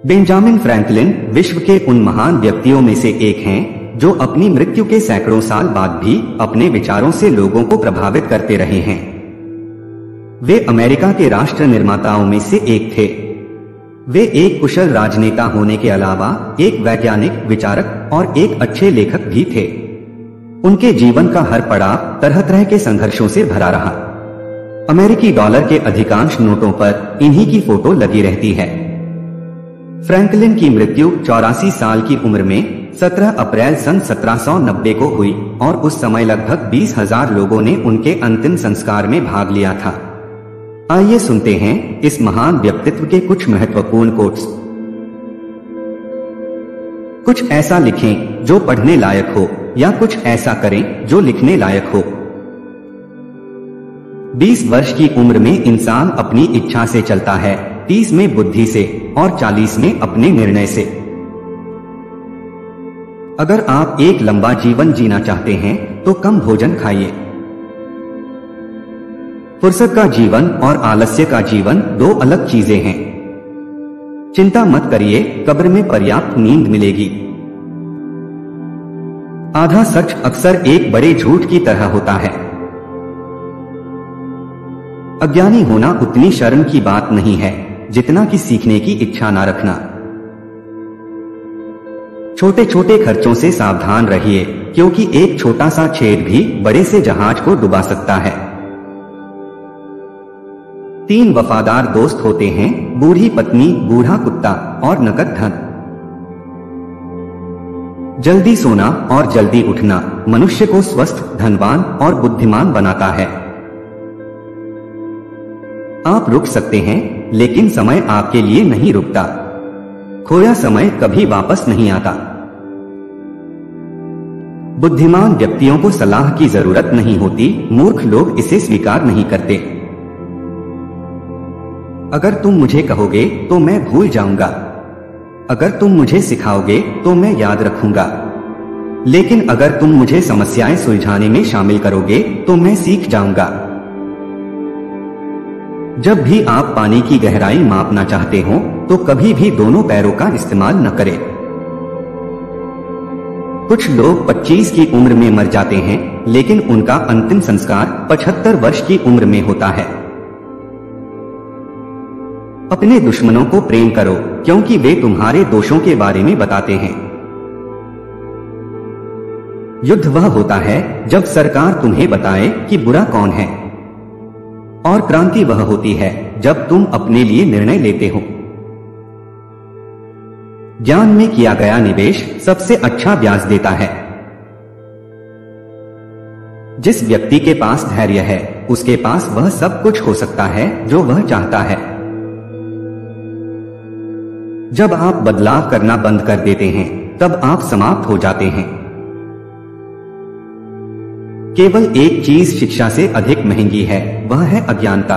Benjamin Franklin विश्व के उन महान व्यक्तियों में से एक हैं जो अपनी मृत्यु के सैकड़ों साल बाद भी अपने विचारों से लोगों को प्रभावित करते रहे हैं। वे अमेरिका के राष्ट्र निर्माताओं में से एक थे। वे एक कुशल राजनेता होने के अलावा एक वैज्ञानिक, विचारक और एक अच्छे लेखक भी थे। उनके जीवन का हर पड़ाव तरह तरह के संघर्षों से भरा रहा। अमेरिकी डॉलर के अधिकांश नोटों पर इन्हीं की फोटो लगी रहती है। फ्रैंकलिन की मृत्यु 84 साल की उम्र में 17 अप्रैल सन 1790 को हुई और उस समय लगभग 20,000 लोगों ने उनके अंतिम संस्कार में भाग लिया था। आइए सुनते हैं इस महान व्यक्तित्व के कुछ महत्वपूर्ण कोट्स। कुछ ऐसा लिखें जो पढ़ने लायक हो, या कुछ ऐसा करें जो लिखने लायक हो। 20 वर्ष की उम्र में इंसान अपनी इच्छा से चलता है, 30 में बुद्धि से और 40 में अपने निर्णय से। अगर आप एक लंबा जीवन जीना चाहते हैं तो कम भोजन खाइए। फुर्सत का जीवन और आलस्य का जीवन दो अलग चीजें हैं। चिंता मत करिए, कब्र में पर्याप्त नींद मिलेगी। आधा सच अक्सर एक बड़े झूठ की तरह होता है। अज्ञानी होना उतनी शर्म की बात नहीं है जितना कि सीखने की इच्छा ना रखना। छोटे छोटे खर्चों से सावधान रहिए, क्योंकि एक छोटा सा छेद भी बड़े से जहाज को डुबा सकता है। 3 वफादार दोस्त होते हैं, बूढ़ी पत्नी, बूढ़ा कुत्ता और नकद धन। जल्दी सोना और जल्दी उठना मनुष्य को स्वस्थ, धनवान और बुद्धिमान बनाता है। आप रुक सकते हैं, लेकिन समय आपके लिए नहीं रुकता। खोया समय कभी वापस नहीं आता। बुद्धिमान व्यक्तियों को सलाह की जरूरत नहीं होती, मूर्ख लोग इसे स्वीकार नहीं करते। अगर तुम मुझे कहोगे तो मैं भूल जाऊंगा, अगर तुम मुझे सिखाओगे तो मैं याद रखूंगा, लेकिन अगर तुम मुझे समस्याएं सुलझाने में शामिल करोगे तो मैं सीख जाऊंगा। जब भी आप पानी की गहराई मापना चाहते हो तो कभी भी दोनों पैरों का इस्तेमाल न करें। कुछ लोग 25 की उम्र में मर जाते हैं, लेकिन उनका अंतिम संस्कार 75 वर्ष की उम्र में होता है। अपने दुश्मनों को प्रेम करो, क्योंकि वे तुम्हारे दोषों के बारे में बताते हैं। युद्ध वह होता है जब सरकार तुम्हें बताए कि बुरा कौन है, और क्रांति वह होती है जब तुम अपने लिए निर्णय लेते हो। ज्ञान में किया गया निवेश सबसे अच्छा ब्याज देता है। जिस व्यक्ति के पास धैर्य है, उसके पास वह सब कुछ हो सकता है जो वह चाहता है। जब आप बदलाव करना बंद कर देते हैं, तब आप समाप्त हो जाते हैं। केवल एक चीज शिक्षा से अधिक महंगी है, वह है अज्ञानता।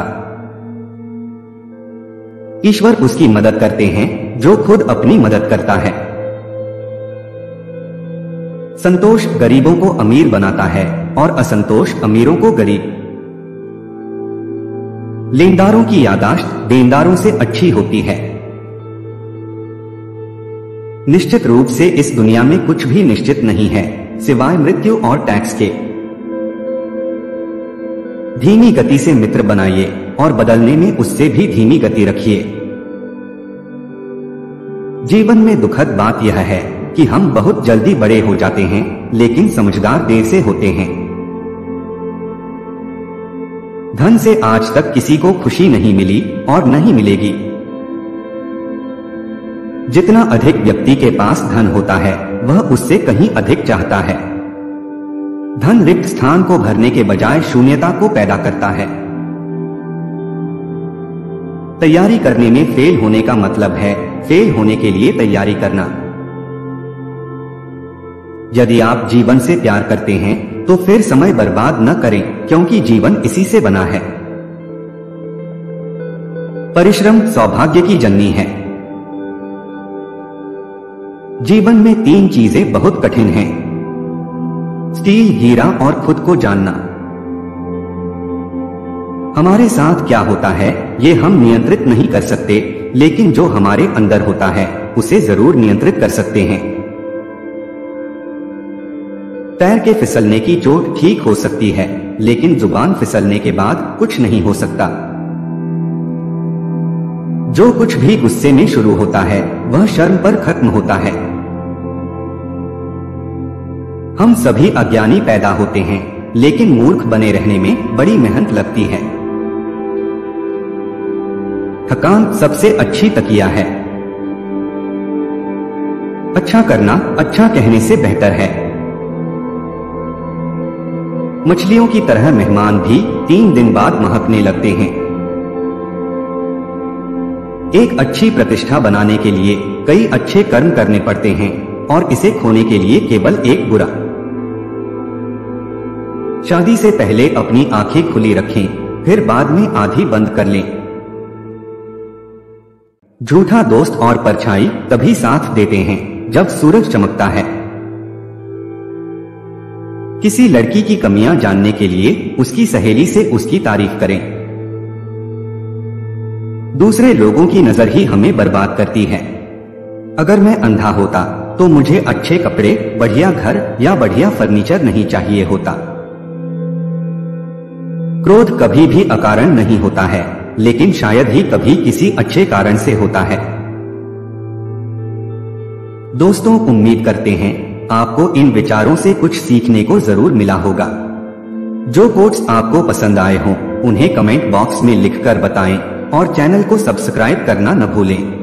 ईश्वर उसकी मदद करते हैं जो खुद अपनी मदद करता है। संतोष गरीबों को अमीर बनाता है और असंतोष अमीरों को गरीब। लेनदारों की याददाश्त देनदारों से अच्छी होती है। निश्चित रूप से इस दुनिया में कुछ भी निश्चित नहीं है, सिवाय मृत्यु और टैक्स के। धीमी गति से मित्र बनाइए और बदलने में उससे भी धीमी गति रखिए। जीवन में दुखद बात यह है कि हम बहुत जल्दी बड़े हो जाते हैं, लेकिन समझदार देर से होते हैं। धन से आज तक किसी को खुशी नहीं मिली और नहीं मिलेगी। जितना अधिक व्यक्ति के पास धन होता है, वह उससे कहीं अधिक चाहता है। धन रिक्त स्थान को भरने के बजाय शून्यता को पैदा करता है। तैयारी करने में फेल होने का मतलब है फेल होने के लिए तैयारी करना। यदि आप जीवन से प्यार करते हैं तो फिर समय बर्बाद न करें, क्योंकि जीवन इसी से बना है। परिश्रम सौभाग्य की जननी है। जीवन में 3 चीजें बहुत कठिन हैं: स्टील, हीरा और खुद को जानना। हमारे साथ क्या होता है ये हम नियंत्रित नहीं कर सकते, लेकिन जो हमारे अंदर होता है उसे जरूर नियंत्रित कर सकते हैं। पैर के फिसलने की चोट ठीक हो सकती है, लेकिन जुबान फिसलने के बाद कुछ नहीं हो सकता। जो कुछ भी गुस्से में शुरू होता है वह शर्म पर खत्म होता है। हम सभी अज्ञानी पैदा होते हैं, लेकिन मूर्ख बने रहने में बड़ी मेहनत लगती है। थकान सबसे अच्छी तकिया है। अच्छा करना अच्छा कहने से बेहतर है। मछलियों की तरह मेहमान भी 3 दिन बाद महकने लगते हैं। एक अच्छी प्रतिष्ठा बनाने के लिए कई अच्छे कर्म करने पड़ते हैं और इसे खोने के लिए केवल एक बुरा। शादी से पहले अपनी आंखें खुली रखें, फिर बाद में आधी बंद कर लें। झूठा दोस्त और परछाई तभी साथ देते हैं जब सूरज चमकता है। किसी लड़की की कमियां जानने के लिए उसकी सहेली से उसकी तारीफ करें। दूसरे लोगों की नजर ही हमें बर्बाद करती है। अगर मैं अंधा होता तो मुझे अच्छे कपड़े, बढ़िया घर या बढ़िया फर्नीचर नहीं चाहिए होता। क्रोध कभी भी अकारण नहीं होता है, लेकिन शायद ही कभी किसी अच्छे कारण से होता है। दोस्तों, उम्मीद करते हैं आपको इन विचारों से कुछ सीखने को जरूर मिला होगा। जो कोट्स आपको पसंद आए हों उन्हें कमेंट बॉक्स में लिखकर बताएं और चैनल को सब्सक्राइब करना न भूलें।